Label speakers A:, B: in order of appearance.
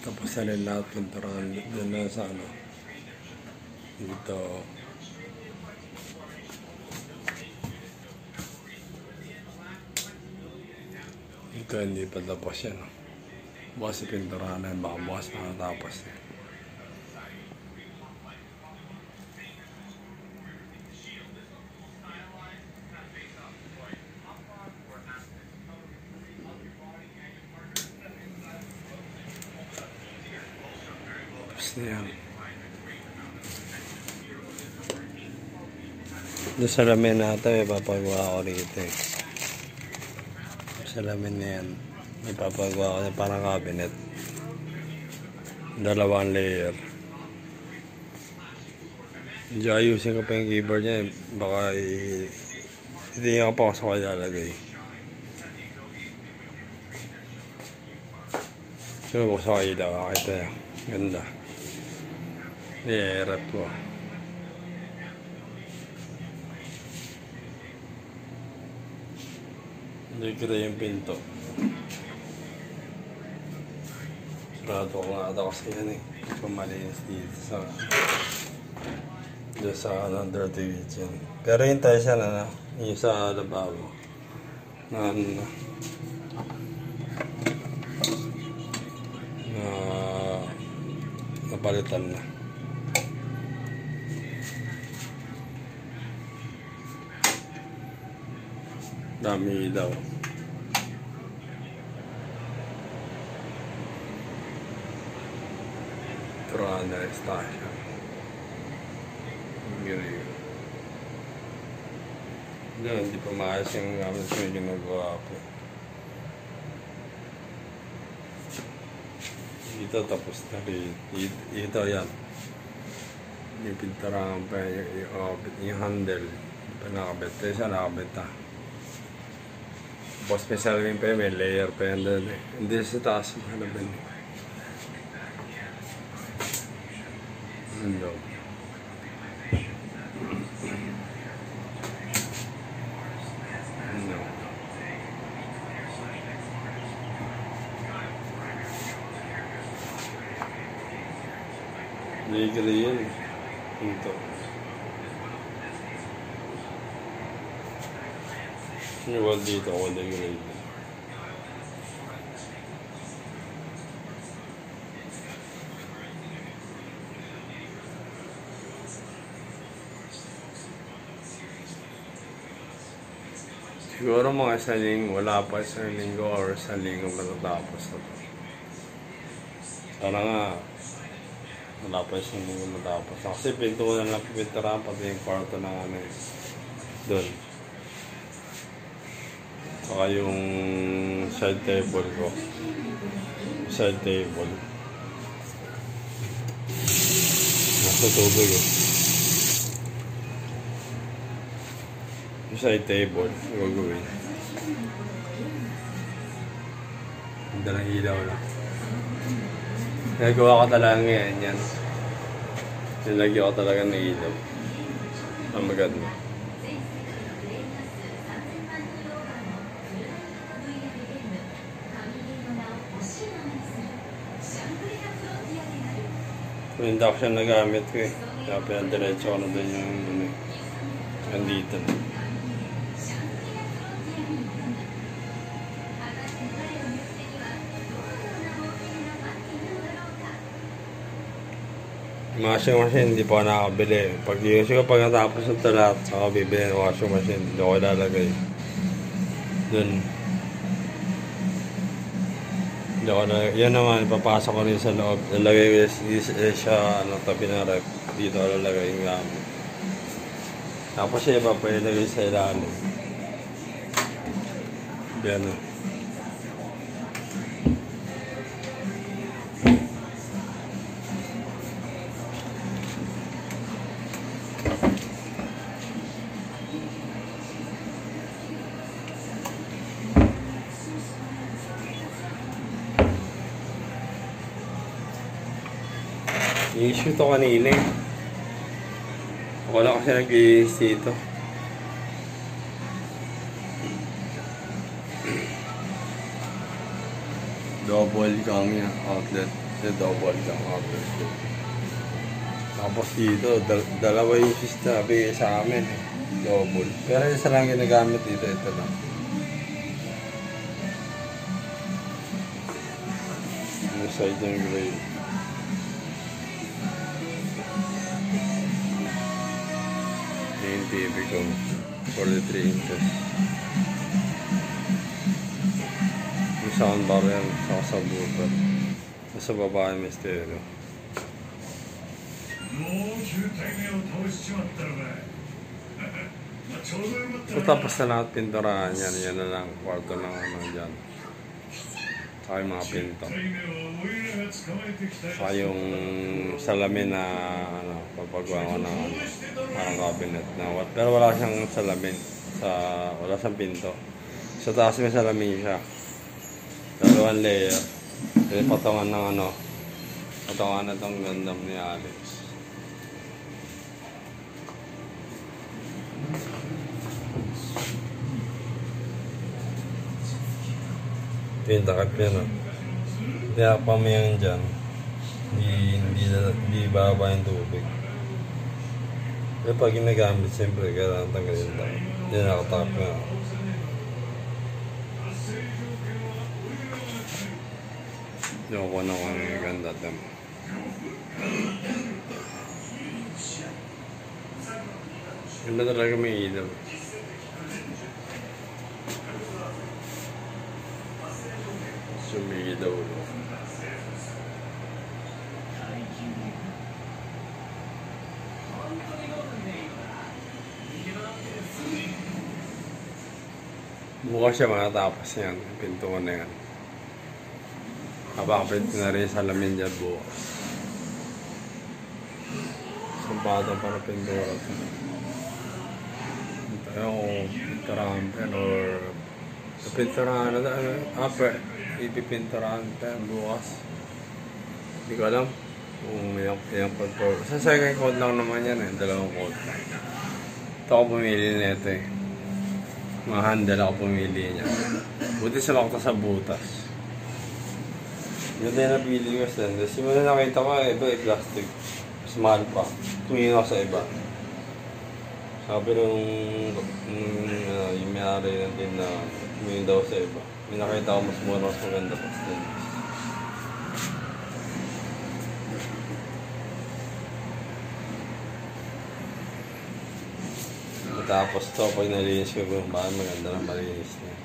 A: Tapos na rin lahat pinturahan dyan na sa ano. Dito. Ito hindi pa tapos yan. Bukas pinturahan na yun. Baka bukas nakatapos yan. Yan. Doon sa lamin natin, may papagawa ko rito eh. Sa lamin na yan, may papagawa ko na parang cabinet. 2 layer. Hindi ayusin ko pa yung keyboard niya eh. Baka hindi nga pa ako sa kanya lalagay. Sino ko sa kanya kakita yan. Ganda. Rep ko. Hindi kita yung pinto. Sarado ko nga ata kasi yan eh. Pumalinis dito sa dito sa dirty kitchen. Pero yung tayo siya na yung sa lababo na napalitan na. Dami daw. Trana estasya. Hindi pa maayos yung gamit ko yung ginagawa po. Ito tapos na rin. Ito yan. Yung pinturahan pa yung handle. Nakabit. Ito siya nakabit ha. Tapos may salamin pa yun, may layer pa yan doon eh. Hindi sa taas mo hanapin eh. Ano? Ano? Ligri yun eh. Ito. Wall dito ako nag-grade. Siguro mga isang linggo, wala pa isang linggo or isang linggo matatapos na to. Sana nga, wala pa isang linggo matapos. Kasi pinto ko na lang pipinturahan pati yung kwarto ng ano eh. Doon. Saka yung side table ko. Side table. Nasa tubig eh. Yung side table, gagawin. Ganda ng ilaw lang. Nagawa ko talaga ngayon yan. Nilagyan ko talaga ng ilaw. Ang maganda. Yung induction na gamit ko eh. Kaya pinadiretso ko na doon yung ano, andito na. Washing machine, hindi pa ako nakakabili. Pag natapos ito lahat, saka bibili ng washing machine. Hindi ko ilalagay. Doon. Yan naman, papasok ko rin sa loob. Lalagay ko siya, tabi na rep. Dito ko lalagay yung gamit. Tapos siya iba, pwede lagay sa ilalim. Yan o. I-issue to kanina eh. Wala kasi nag-i-iis dito. Double kami outlet. Yung double lang after school. Tapos dito, dalawa yung sister bigay sa amin eh. Double. Pero isa lang ginagamit dito, ito lang. Yung side ng gray. Yung TV ko, 43 inches. Yung soundbar yan, saka subwoofer. Nasa baba yung stereo. So tapos na lahat pinturahan yan. Yan na lang, kwarto ng ano dyan. Saka yung mga pinto. Saka yung salamin na ano, papagawa ko ng parang cabinet na pero wala siyang salamin. Wala siyang pinto. Sa taas may salamin siya. 2 layer. Kasi patungan ng ano, patungan na itong Gundam ni Alex. Yung takip yan, kaya pamayang dyan, hindi baba yung tubig. Kaya pag ginagamit, siyempre kailangan tanggalin yung takip. Hindi nakatakip nga. Yung ko na kung yung ganda dem. Ganda talaga may ilaw. Sumigidaw ulo. Bukas siya matapos yan. Pintuan na yan. Kapakapit na rin sa salamin dyan bukas. Sampado para pintura. Ito yung pinturahan pen or pinturahan na upper. Ipipinturahan pen bukas. Hindi ko alam kung yung control. Sa second coat lang naman yan eh. 2 coat. Ito ako pumili nito eh. Mga handle ako pumili niya. Buti sila ako sa butas. Yun din napili ko stainless. Yung na nakita ko ito ay plastic. Mas mahal pa. Tumingin ako sa iba. Sabi nung yung may-ari ng tinda, tumingin daw sa iba. May nakita ko mas mura, mas maganda pa stainless. Tapos to, pag nalinis ko kung bakit maganda na malinis niya.